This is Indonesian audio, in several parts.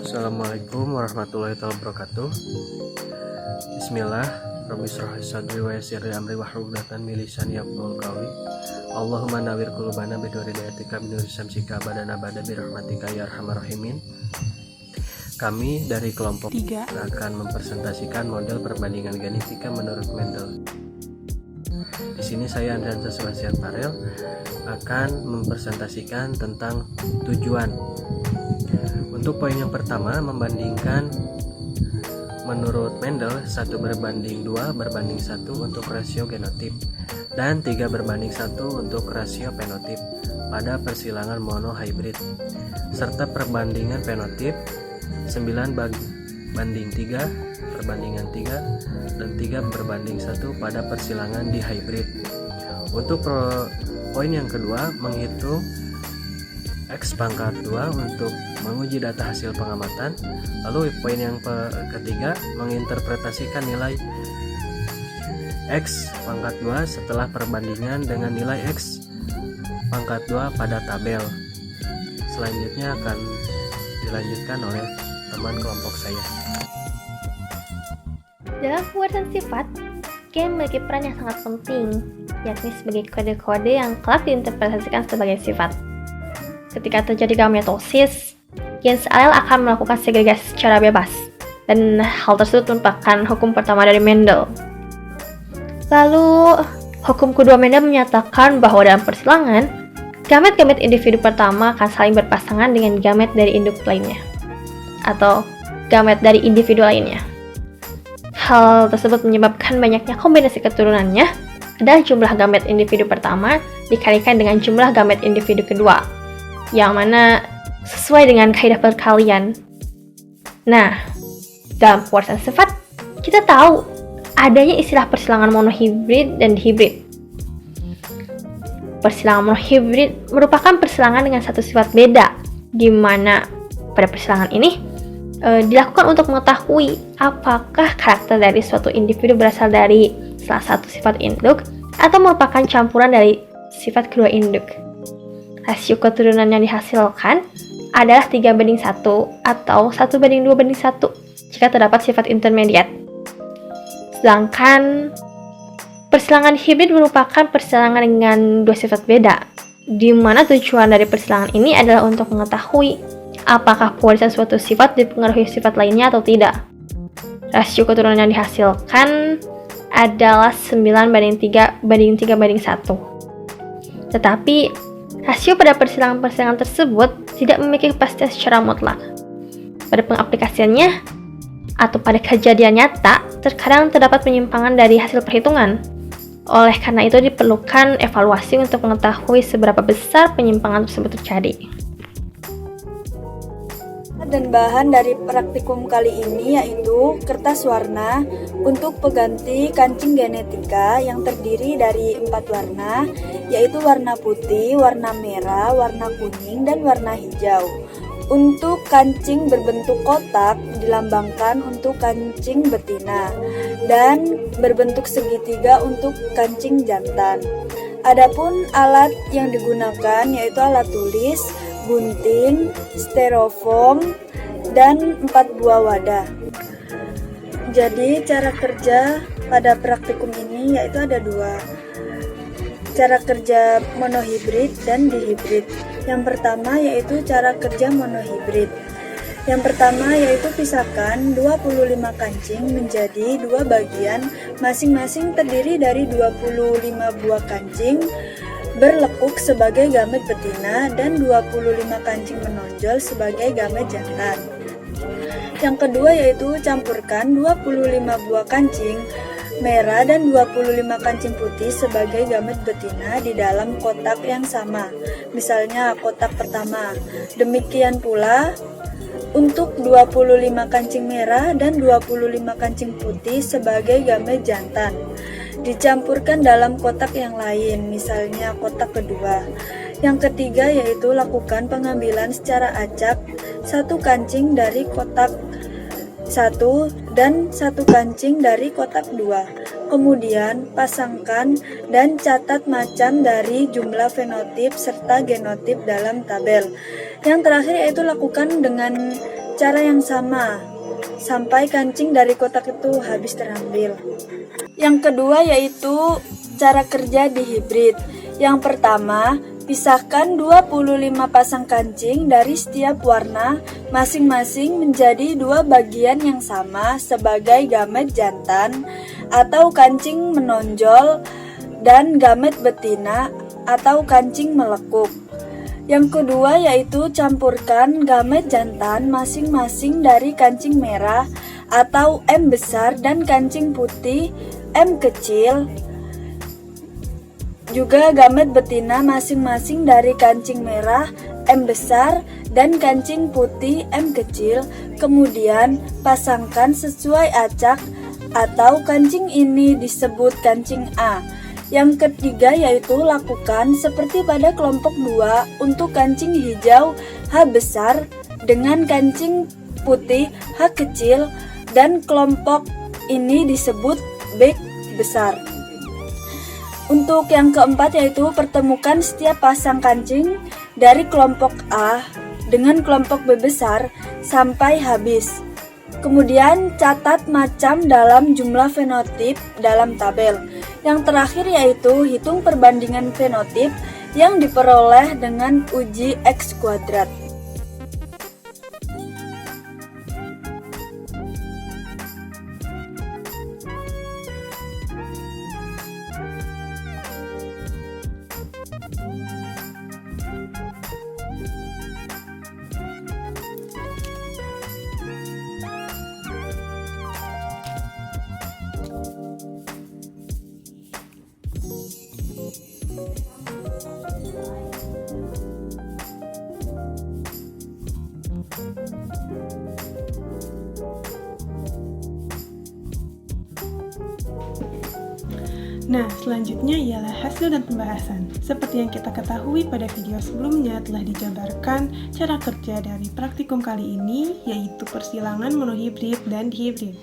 Assalamualaikum warahmatullahi wabarakatuh. Bismillah. Rabbi shrah li sadri wa yassir li amri wahlul 'uqdatam min lisani yafqahu qawli. Allahumma nawwir qulubana bi nuri hidayatika bi nuri syamsika badana bada bi rahmatika ya arhamar rahimin. Kami dari kelompok 3 akan mempresentasikan model perbandingan genetika menurut Mendel. Di sini saya Andrian Sebastian Farel akan mempresentasikan tentang tujuan. Untuk poin yang pertama, membandingkan menurut Mendel 1:2/1 untuk rasio genotip dan 3:1 untuk rasio fenotip pada persilangan monohybrid, serta perbandingan fenotip 9:3/3 dan 3:1 pada persilangan dihybrid. Untuk poin yang kedua, menghitung X pangkat 2 untuk menguji data hasil pengamatan. Lalu poin yang ketiga, menginterpretasikan nilai X pangkat 2 setelah perbandingan dengan nilai X pangkat 2 pada tabel. Selanjutnya akan dilanjutkan oleh teman kelompok saya. Dalam pewarisan sifat, gen memiliki peran yang sangat penting, yakni sebagai kode-kode yang kelak diinterpretasikan sebagai sifat. Ketika terjadi gametosis, gen sealel akan melakukan segregasi secara bebas, dan hal tersebut merupakan hukum pertama dari Mendel. Lalu, hukum kedua Mendel menyatakan bahwa dalam persilangan, gamet-gamet individu pertama akan saling berpasangan dengan gamet dari induk lainnya, atau gamet dari individu lainnya. Hal tersebut menyebabkan banyaknya kombinasi keturunannya adalah jumlah gamet individu pertama dikalikan dengan jumlah gamet individu kedua, yang mana sesuai dengan kaidah perkalian. Nah, dalam pewarisan sifat, kita tahu adanya istilah persilangan monohibrid dan dihibrid. Persilangan monohibrid merupakan persilangan dengan satu sifat beda, di mana pada persilangan ini dilakukan untuk mengetahui apakah karakter dari suatu individu berasal dari salah satu sifat induk atau merupakan campuran dari sifat kedua induk. Rasio keturunan yang dihasilkan adalah 3:1 atau 1:2:1 jika terdapat sifat intermediat. Sedangkan persilangan hibrid merupakan persilangan dengan dua sifat beda, di mana tujuan dari persilangan ini adalah untuk mengetahui apakah pewarisan suatu sifat dipengaruhi sifat lainnya atau tidak. Rasio keturunan yang dihasilkan adalah 9:3:3:1. Tetapi, rasio pada persilangan-persilangan tersebut tidak memiliki kepastian secara mutlak. Pada pengaplikasiannya, atau pada kejadian nyata, terkadang terdapat penyimpangan dari hasil perhitungan. Oleh karena itu diperlukan evaluasi untuk mengetahui seberapa besar penyimpangan tersebut terjadi. Dan bahan dari praktikum kali ini yaitu kertas warna untuk pengganti kancing genetika yang terdiri dari 4 warna, yaitu warna putih, warna merah, warna kuning, dan warna hijau. Untuk kancing berbentuk kotak dilambangkan untuk kancing betina dan berbentuk segitiga untuk kancing jantan. Adapun alat yang digunakan yaitu alat tulis, gunting, styrofoam, dan 4 buah wadah. Jadi cara kerja pada praktikum ini yaitu ada 2. Cara kerja monohibrid dan dihibrid. Yang pertama yaitu cara kerja monohibrid. Yang pertama yaitu pisahkan 25 kancing menjadi 2 bagian, masing-masing terdiri dari 25 buah kancing berlekuk sebagai gamet betina dan 25 kancing menonjol sebagai gamet jantan. Yang kedua yaitu campurkan 25 buah kancing merah dan 25 kancing putih sebagai gamet betina di dalam kotak yang sama. Misalnya kotak pertama. Demikian pula untuk 25 kancing merah dan 25 kancing putih sebagai gamet jantan. Dicampurkan dalam kotak yang lain, misalnya kotak kedua. Yang ketiga yaitu lakukan pengambilan secara acak 1 kancing dari kotak 1 dan 1 kancing dari kotak 2. Kemudian, pasangkan dan catat macam dari jumlah fenotip serta genotip dalam tabel. Yang terakhir yaitu lakukan dengan cara yang sama sampai kancing dari kotak itu habis terambil. Yang kedua yaitu cara kerja di hibrid. Yang pertama, pisahkan 25 pasang kancing dari setiap warna masing-masing menjadi 2 bagian yang sama sebagai gamet jantan atau kancing menonjol dan gamet betina atau kancing melekuk. Yang kedua yaitu campurkan gamet jantan masing-masing dari kancing merah atau M besar dan kancing putih M kecil. Juga gamet betina masing-masing dari kancing merah M besar dan kancing putih M kecil. Kemudian pasangkan sesuai acak atau kancing ini disebut kancing A. Yang ketiga yaitu lakukan seperti pada kelompok 2 untuk kancing hijau H besar dengan kancing putih H kecil dan kelompok ini disebut B besar. Untuk yang keempat yaitu pertemukan setiap pasang kancing dari kelompok A dengan kelompok B besar sampai habis. Kemudian catat macam dalam jumlah fenotip dalam tabel. Yang terakhir yaitu hitung perbandingan fenotip yang diperoleh dengan uji X kuadrat. Nah, selanjutnya ialah hasil dan pembahasan. Seperti yang kita ketahui pada video sebelumnya telah dijabarkan cara kerja dari praktikum kali ini, yaitu persilangan monohibrid dan dihibrid.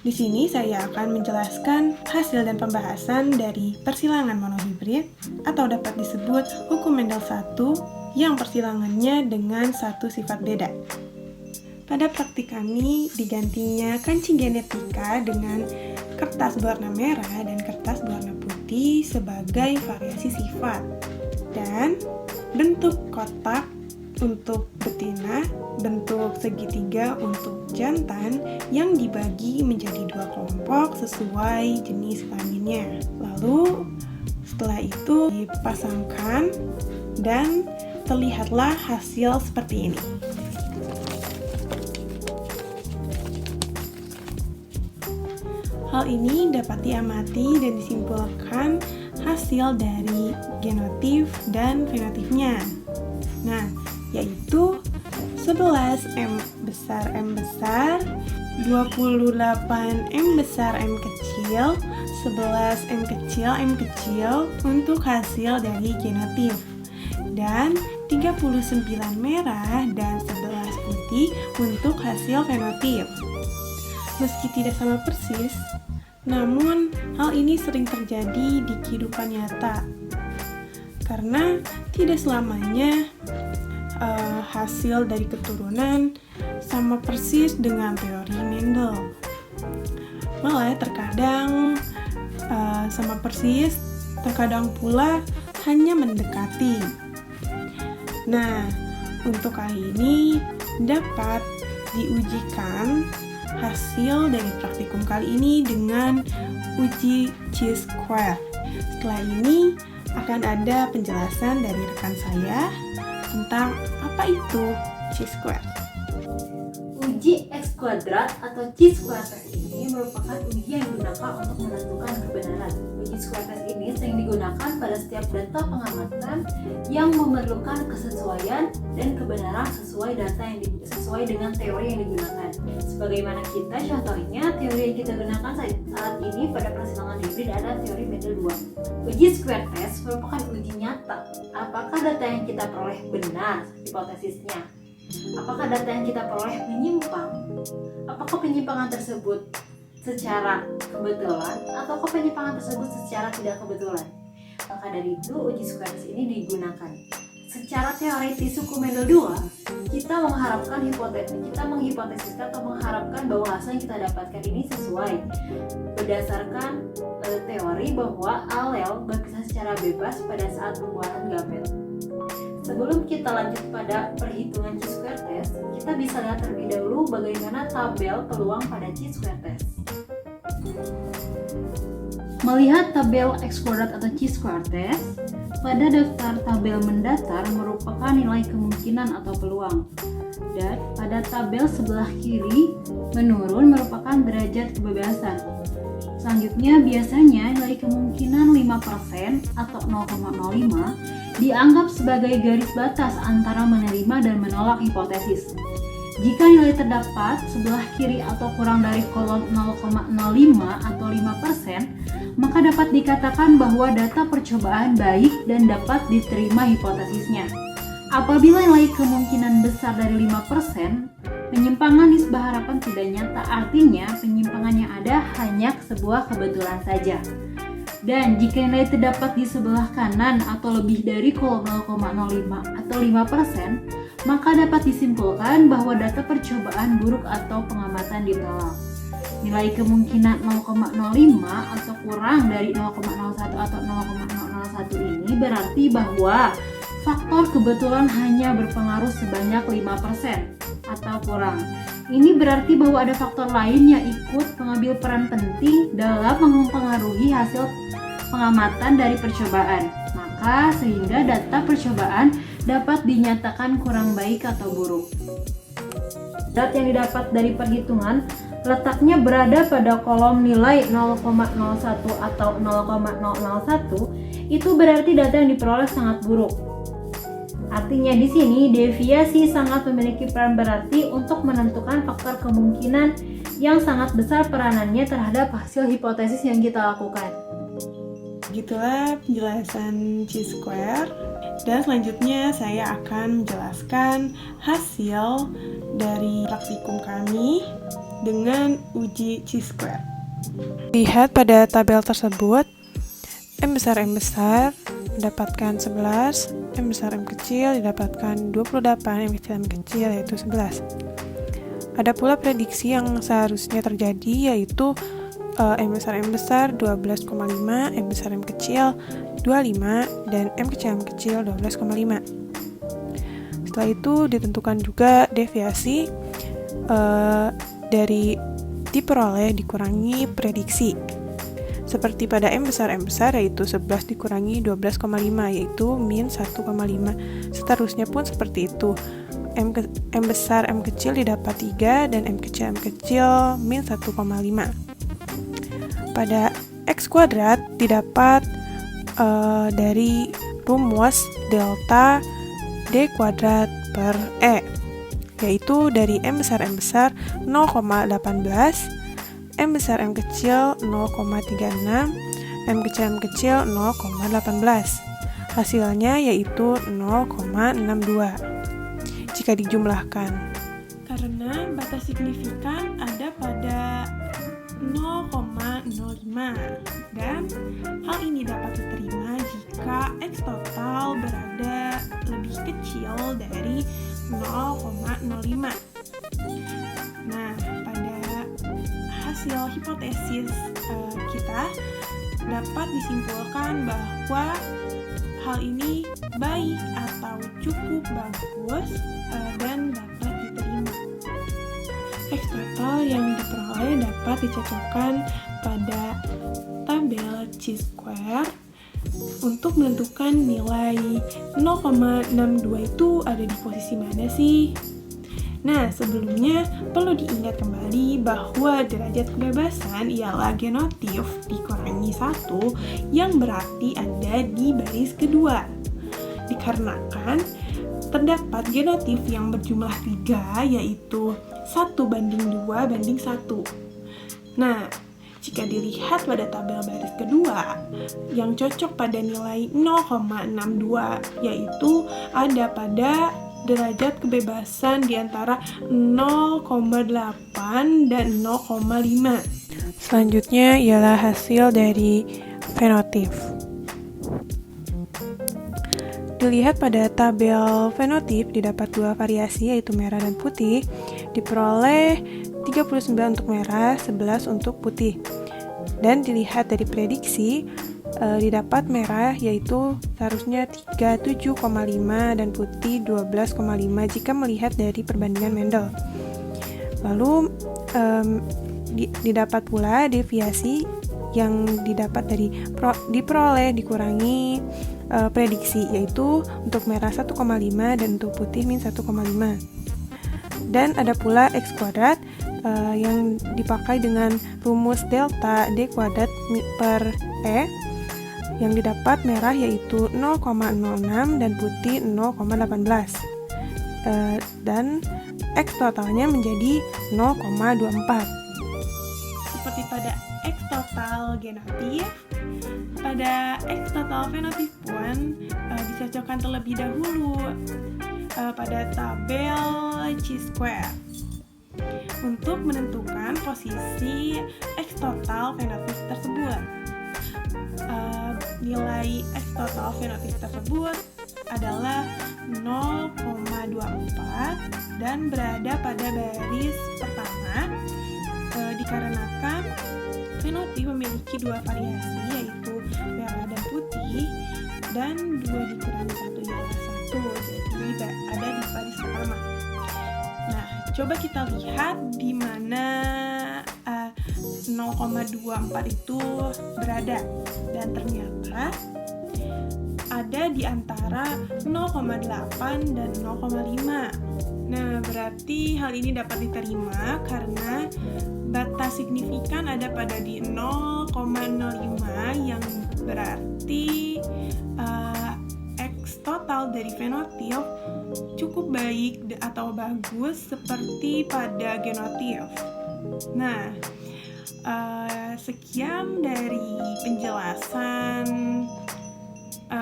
Di sini saya akan menjelaskan hasil dan pembahasan dari persilangan monohibrid atau dapat disebut hukum Mendel 1 yang persilangannya dengan satu sifat beda. Pada praktik kami digantinya kancing genetika dengan kertas berwarna merah dan kertas berwarna putih sebagai variasi sifat, dan bentuk kotak untuk betina, bentuk segitiga untuk jantan yang dibagi menjadi 2 kelompok sesuai jenis kelaminnya. Lalu setelah itu dipasangkan dan terlihatlah hasil seperti ini. Hal ini dapat diamati dan disimpulkan hasil dari genotip dan fenotipnya. Nah, yaitu 11 M besar, 28 M besar, M kecil, 11 M kecil untuk hasil dari genotip, dan 39 merah dan 11 putih untuk hasil fenotip. Meski tidak sama persis, namun hal ini sering terjadi di kehidupan nyata, karena tidak selamanya hasil dari keturunan sama persis dengan teori Mendel. Malah terkadang sama persis, terkadang pula hanya mendekati. Nah, untuk kali ini dapat diujikan hasil dari praktikum kali ini dengan uji chi-square. Setelah ini akan ada penjelasan dari rekan saya tentang apa itu chi-square. Uji X kuadrat atau chi-square test ini merupakan uji yang digunakan untuk menentukan kebenaran. Uji square test ini sering digunakan pada setiap data pengamatan yang memerlukan kesesuaian dan kebenaran sesuai dengan teori yang digunakan. Sebagaimana kita contohnya, teori yang kita gunakan saat ini pada persilangan hibrid adalah teori Mendel 2. Uji square test merupakan uji nyata. Apakah data yang kita peroleh benar hipotesisnya? Apakah data yang kita peroleh menyimpang? Apakah penyimpangan tersebut secara kebetulan ataukah penyimpangan tersebut secara tidak kebetulan. Maka dari itu uji Socrates ini digunakan. Secara teoritis hukum Mendel 2, kita menghipotesiskan atau mengharapkan bahwa hasil yang kita dapatkan ini sesuai berdasarkan teori bahwa alel berkisar secara bebas pada saat pembuatan gamet. Sebelum kita lanjut pada perhitungan chi-square test, kita bisa lihat terlebih dahulu bagaimana tabel peluang pada chi-square test. Melihat tabel X kuadrat atau chi-square test, pada daftar tabel mendatar merupakan nilai kemungkinan atau peluang. Dan pada tabel sebelah kiri menurun merupakan derajat kebebasan. Selanjutnya biasanya nilai kemungkinan 5% atau 0,05 dianggap sebagai garis batas antara menerima dan menolak hipotesis. Jika nilai terdapat sebelah kiri atau kurang dari kolom 0,05 atau 5%, maka dapat dikatakan bahwa data percobaan baik dan dapat diterima hipotesisnya. Apabila nilai kemungkinan besar dari 5%, penyimpangan nisbah harapan tidak nyata, artinya penyimpangan yang ada hanya sebuah kebetulan saja. Dan jika nilai terdapat di sebelah kanan atau lebih dari kolom 0,05 atau 5%, maka dapat disimpulkan bahwa data percobaan buruk atau pengamatan ditolak. Nilai kemungkinan 0,05 atau kurang dari 0,01 atau 0,001 ini berarti bahwa faktor kebetulan hanya berpengaruh sebanyak 5% atau kurang. Ini berarti bahwa ada faktor lain yang ikut mengambil peran penting dalam mempengaruhi hasil pengamatan dari percobaan. Maka sehingga data percobaan dapat dinyatakan kurang baik atau buruk. Data yang didapat dari perhitungan letaknya berada pada kolom nilai 0,01 atau 0,001, itu berarti data yang diperoleh sangat buruk. Artinya di sini deviasi sangat memiliki peran berarti untuk menentukan faktor kemungkinan yang sangat besar peranannya terhadap hasil hipotesis yang kita lakukan. Begitulah penjelasan chi-square. Dan selanjutnya saya akan menjelaskan hasil dari praktikum kami dengan uji chi-square. Lihat pada tabel tersebut, M besar mendapatkan 11, M besar M kecil didapatkan 28, M kecil yaitu 11. Ada pula prediksi yang seharusnya terjadi, yaitu M besar 12,5, M besar M kecil 25, dan M kecil 12,5. Setelah itu ditentukan juga deviasi dari diperoleh dikurangi prediksi. Seperti pada M besar yaitu 11 dikurangi 12,5 yaitu min 1,5. Seterusnya pun seperti itu. M besar M kecil didapat 3 dan M kecil min 1,5. Pada X kuadrat didapat dari rumus delta D kuadrat per E, yaitu dari M besar 0,18, M besar M kecil 0,36, M kecil 0,18. Hasilnya yaitu 0,62 jika dijumlahkan. Karena batas signifikan ada pada 0,05 dan hal ini dapat diterima jika X total berada lebih kecil dari 0,05. Nah, pada hasil hipotesis kita dapat disimpulkan bahwa hal ini baik atau cukup bagus dan dapat diterima. X total yang diperoleh dapat dicocokkan pada tabel chi-square untuk menentukan nilai 0,62 itu ada di posisi mana sih? Nah, sebelumnya perlu diingat kembali bahwa derajat kebebasan ialah genotif dikurangi 1 yang berarti ada di baris kedua. Dikarenakan terdapat genotif yang berjumlah 3 yaitu 1:2:1. Nah, jika dilihat pada tabel baris kedua yang cocok pada nilai 0,62 yaitu ada pada derajat kebebasan di antara 0,8 dan 0,5. Selanjutnya ialah hasil dari fenotip. Dilihat pada tabel fenotip, didapat dua variasi yaitu merah dan putih, diperoleh 39 untuk merah, 11 untuk putih. Dan dilihat dari prediksi, didapat merah yaitu seharusnya 37,5 dan putih 12,5 jika melihat dari perbandingan Mendel. Lalu didapat pula deviasi yang didapat dari diperoleh dikurangi prediksi, yaitu untuk merah 1,5 dan untuk putih min 1,5. Dan ada pula X kuadrat yang dipakai dengan rumus delta D kuadrat per E, yang didapat merah yaitu 0,06 dan putih 0,18. Dan X totalnya menjadi 0,24. Seperti pada X total genotif, pada X total fenotip pun dicocokkan terlebih dahulu pada tabel chi-square untuk menentukan posisi X total fenotip tersebut. Nilai X total fenotip tersebut adalah 0,24 dan berada pada baris pertama dikarenakan fenotip memiliki dua variasi yaitu merah dan putih, dan 2 dikurangi 1 ialah 1, jadi ada di baris pertama. Nah, coba kita lihat di mana 0,24 itu berada, dan ternyata ada di antara 0,8 dan 0,5. Nah, berarti hal ini dapat diterima karena batas signifikan ada pada di 0,05 yang berarti X total dari fenotip cukup baik atau bagus seperti pada genotip. Nah, sekian dari penjelasan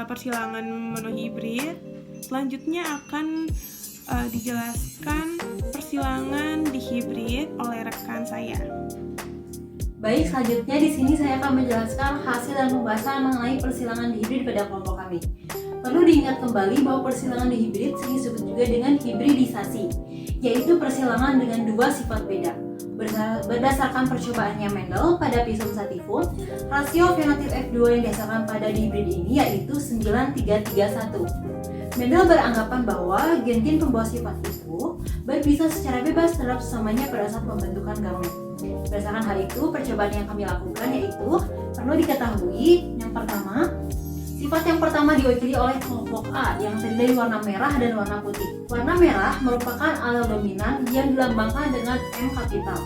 persilangan monohibrid. Selanjutnya akan dijelaskan persilangan dihibrid oleh rekan saya. Baik, selanjutnya di sini saya akan menjelaskan hasil dan pembahasan mengenai persilangan dihibrid pada kelompok kami. Perlu diingat kembali bahwa persilangan dihibrid sering disebut juga dengan hibridisasi, yaitu persilangan dengan dua sifat beda. Berdasarkan percobaannya Mendel pada Pisum sativum, rasio fenotip F2 yang didasarkan pada dihibrid ini yaitu 9331. Mendel beranggapan bahwa gen-gen pembawa sifat itu berpisah secara bebas terhadap sesamanya pada saat pembentukan gamet. Berdasarkan hal itu, percobaan yang kami lakukan yaitu perlu diketahui yang pertama, sifat yang pertama diwakili oleh kelompok A yang terdiri dari warna merah dan warna putih. Warna merah merupakan alel dominan yang dilambangkan dengan M kapital.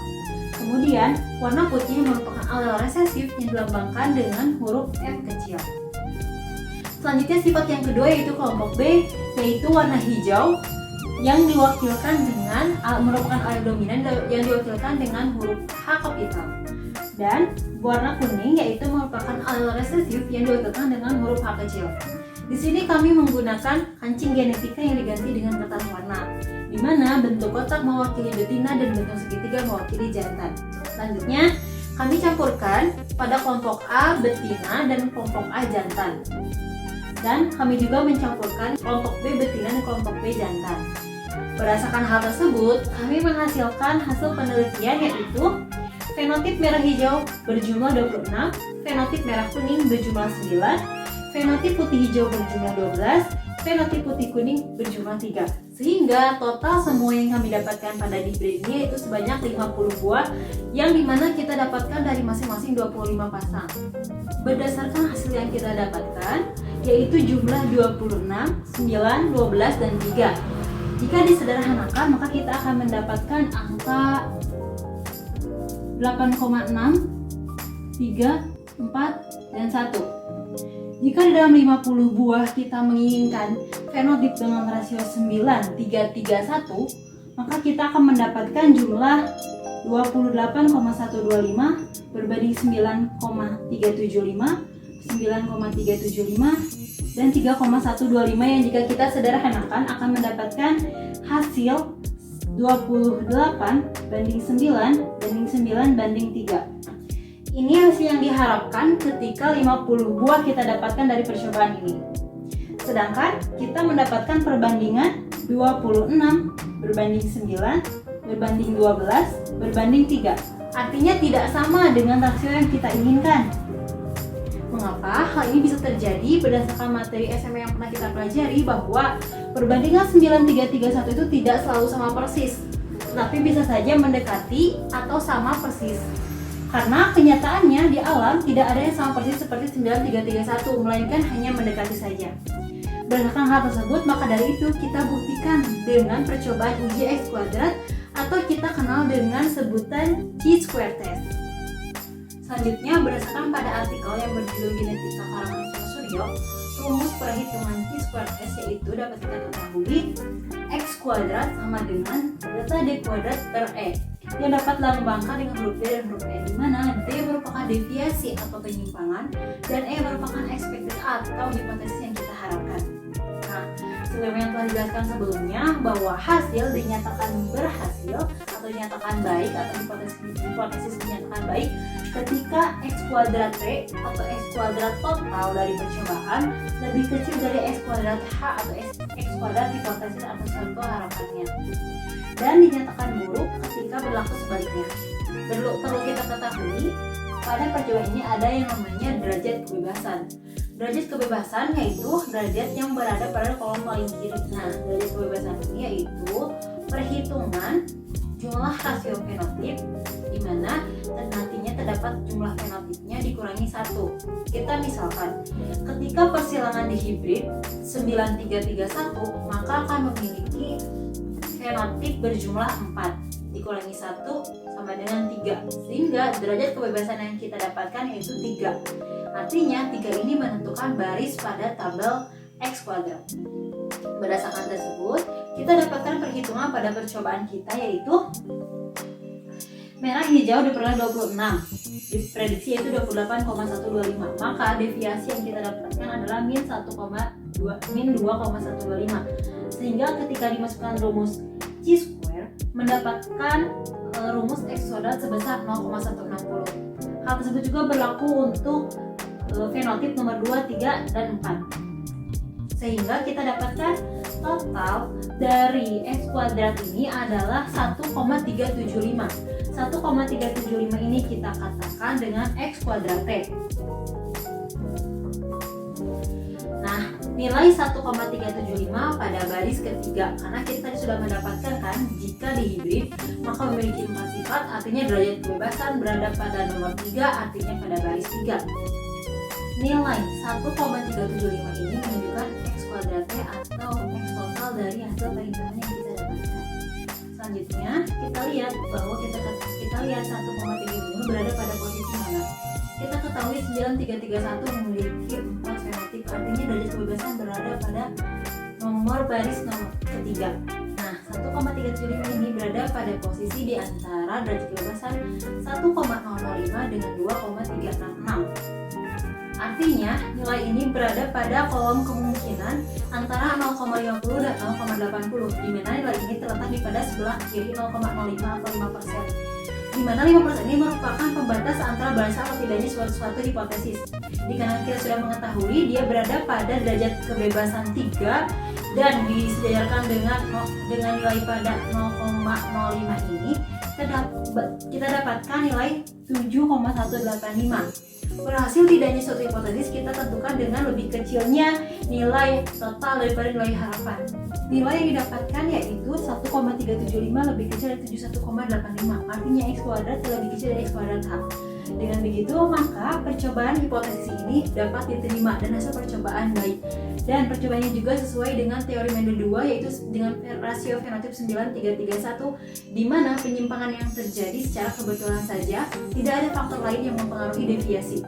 Kemudian, warna putih merupakan alel resesif yang dilambangkan dengan huruf F kecil. Selanjutnya sifat yang kedua yaitu kelompok B, yaitu warna hijau yang diwakilkan dengan merupakan alel dominan yang diwakilkan dengan huruf H kapital. Dan warna kuning yaitu merupakan alel resesif yang diwakilkan dengan huruf H kecil. Di sini kami menggunakan kancing genetika yang diganti dengan kertas warna, di mana bentuk kotak mewakili betina dan bentuk segitiga mewakili jantan. Selanjutnya kami campurkan pada kelompok A betina dan kelompok A jantan. Dan kami juga mencampurkan kelompok B betina dan kelompok B jantan. Berdasarkan hal tersebut, kami menghasilkan hasil penelitian yaitu fenotip merah hijau berjumlah 26, fenotip merah kuning berjumlah 9, fenotip putih hijau berjumlah 12, fenotip putih kuning berjumlah 3. Sehingga total semua yang kami dapatkan pada dihibrid ini yaitu sebanyak 50 buah yang dimana kita dapatkan dari masing-masing 25 pasang. Berdasarkan hasil yang kita dapatkan yaitu jumlah 26, 9, 12, dan 3. Jika disederhanakan maka kita akan mendapatkan angka 8,6, 3, 4, dan 1. Jika di dalam 50 buah kita menginginkan fenotip dengan rasio 9, 3, 3, 1, maka kita akan mendapatkan jumlah 28,125 berbanding 9,375, 9,375, dan 3,125 yang jika kita sederhanakan akan mendapatkan hasil 28 banding 9 banding 9 banding 3. Ini hasil yang diharapkan ketika 50 buah kita dapatkan dari percobaan ini. Sedangkan kita mendapatkan perbandingan 26 berbanding 9 berbanding 12 berbanding 3. Artinya tidak sama dengan rasio yang kita inginkan. Mengapa hal ini bisa terjadi? Berdasarkan materi SMA yang pernah kita pelajari bahwa perbandingan 9331 itu tidak selalu sama persis, tapi bisa saja mendekati atau sama persis. Karena kenyataannya di alam tidak ada yang sama persis seperti 9331, melainkan hanya mendekati saja. Berdasarkan hal tersebut, maka dari itu kita buktikan dengan percobaan uji X kuadrat atau kita kenal dengan sebutan chi-square test. Selanjutnya, berdasarkan pada artikel yang berjudul Genetika karangan Suryo, rumus perhitungan chi-square test yaitu dapat kita ketahui X kuadrat sama dengan delta D kuadrat per E yang dapat dilambangkan dengan huruf D dan huruf E, di mana D merupakan deviasi atau penyimpangan dan E merupakan expected atau hipotesis yang kita harapkan. Nah, sebagaimana yang telah dijelaskan sebelumnya bahwa hasil dinyatakan berhasil atau dinyatakan baik atau hipotesis dinyatakan baik ketika X kuadrat T atau X kuadrat total dari percobaan lebih kecil dari X kuadrat H atau X kuadrat hipotesis atau sampel harapannya, dan dinyatakan buruk ketika berlaku sebaliknya. Perlu kita ketahui pada percobaan ini ada yang namanya derajat kebebasan. Derajat kebebasan yaitu derajat yang berada pada kolom paling kiri. Nah, derajat kebebasan ini yaitu perhitungan jumlah rasio fenotip di mana nantinya terdapat jumlah fenotipnya dikurangi 1. Kita misalkan ketika persilangan dihibrid 9331 maka akan memiliki fenotip berjumlah 4 dikurangi 1 sama dengan 3, sehingga derajat kebebasan yang kita dapatkan yaitu 3. Artinya 3 ini menentukan baris pada tabel X kuadrat. Berdasarkan tersebut, kita dapatkan perhitungan pada percobaan kita yaitu merah hijau diperoleh 26, diprediksi yaitu 28,125. Maka deviasi yang kita dapatkan adalah min 2,125. Sehingga ketika dimasukkan rumus chi-square mendapatkan rumus X kuadrat sebesar 0,160. Hal tersebut juga berlaku untuk fenotip nomor 2, 3, dan 4. Sehingga kita dapatkan total dari X kuadrat ini adalah 1,375. 1,375 ini kita katakan dengan X kuadrat T. Nah, nilai 1,375 pada baris ketiga, karena kita tadi sudah mendapatkan kan jika dihibrid maka memiliki 4 sifat, artinya derajat kebebasan berada pada nomor 3, artinya pada baris 3. Nilai 1,375 ini menunjukkan X kuadrat T atau X total dari hasil perhitungan yang kita dapatkan. Selanjutnya kita lihat bahwa kita lihat 1,375 berada pada posisi mana. Kita ketahui 9331 memiliki 4 fenotip, artinya derajat kebebasan berada pada nomor baris nomor ketiga. Nah, 1,375 ini berada pada posisi di antara derajat kebebasan 1,005 dengan 2,366. Artinya, nilai ini berada pada kolom kemungkinan antara 0,50 dan 0,80, di mana nilai ini terletak di pada sebelah kiri 0,05 atau 5%. Di mana 5% ini merupakan pembatas antara berasal atau tidaknya suatu hipotesis. Dikarenakan kita sudah mengetahui dia berada pada derajat kebebasan 3 dan disejajarkan dengan nilai pada 0,05 ini, kita dapatkan nilai 7,185. Berhasil tidaknya suatu hipotesis kita tentukan dengan lebih kecilnya nilai total daripada nilai harapan. Nilai yang didapatkan yaitu 1,375 lebih kecil dari 71,85. Artinya X kuadrat lebih kecil dari X kuadrat H. Dengan begitu, maka percobaan hipotesis ini dapat diterima dan hasil percobaan baik. Dan percobaannya juga sesuai dengan teori Mendel 2, yaitu dengan rasio fenotip 9331, di mana penyimpangan yang terjadi secara kebetulan saja, tidak ada faktor lain yang mempengaruhi deviasi.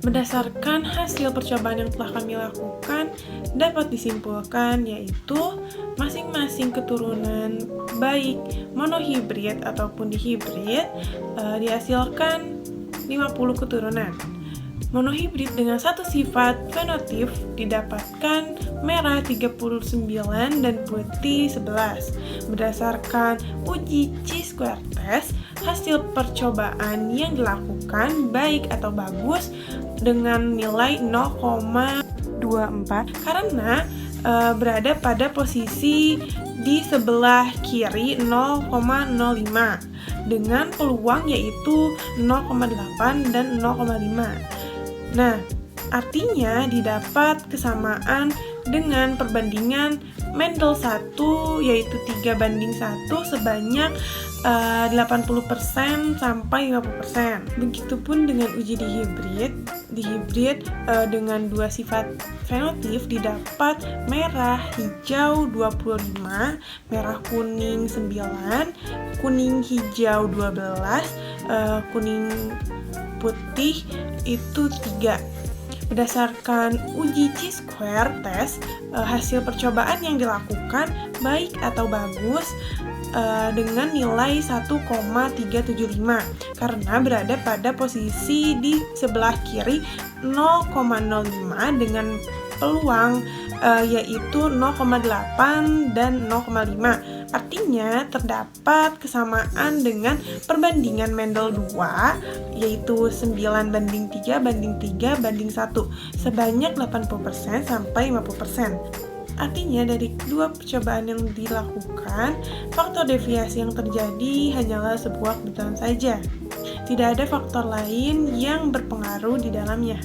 Berdasarkan hasil percobaan yang telah kami lakukan, dapat disimpulkan yaitu masing-masing keturunan baik monohibrid ataupun dihibrid dihasilkan 50 keturunan. Monohibrid dengan satu sifat fenotip didapatkan merah 39 dan putih 11. Berdasarkan uji chi-square test, hasil percobaan yang dilakukan baik atau bagus dengan nilai 0,24 karena berada pada posisi di sebelah kiri 0,05 dengan peluang yaitu 0,8 dan 0,5. Nah, artinya didapat kesamaan dengan perbandingan Mendel 1 yaitu 3:1 sebanyak 80% sampai 50%. Begitupun dengan uji dihibrid. Dihibrid dengan dua sifat fenotip didapat merah hijau 25, merah kuning 9, kuning hijau 12, kuning putih itu 3. Berdasarkan uji chi-square test, hasil percobaan yang dilakukan baik atau bagus dengan nilai 1,375 karena berada pada posisi di sebelah kiri 0,05 dengan peluang yaitu 0,8 dan 0,5. Artinya terdapat kesamaan dengan perbandingan Mendel 2 yaitu 9:3:3:1 sebanyak 80% sampai 50%. Artinya dari kedua percobaan yang dilakukan, faktor deviasi yang terjadi hanyalah sebuah kebetulan saja. Tidak ada faktor lain yang berpengaruh di dalamnya.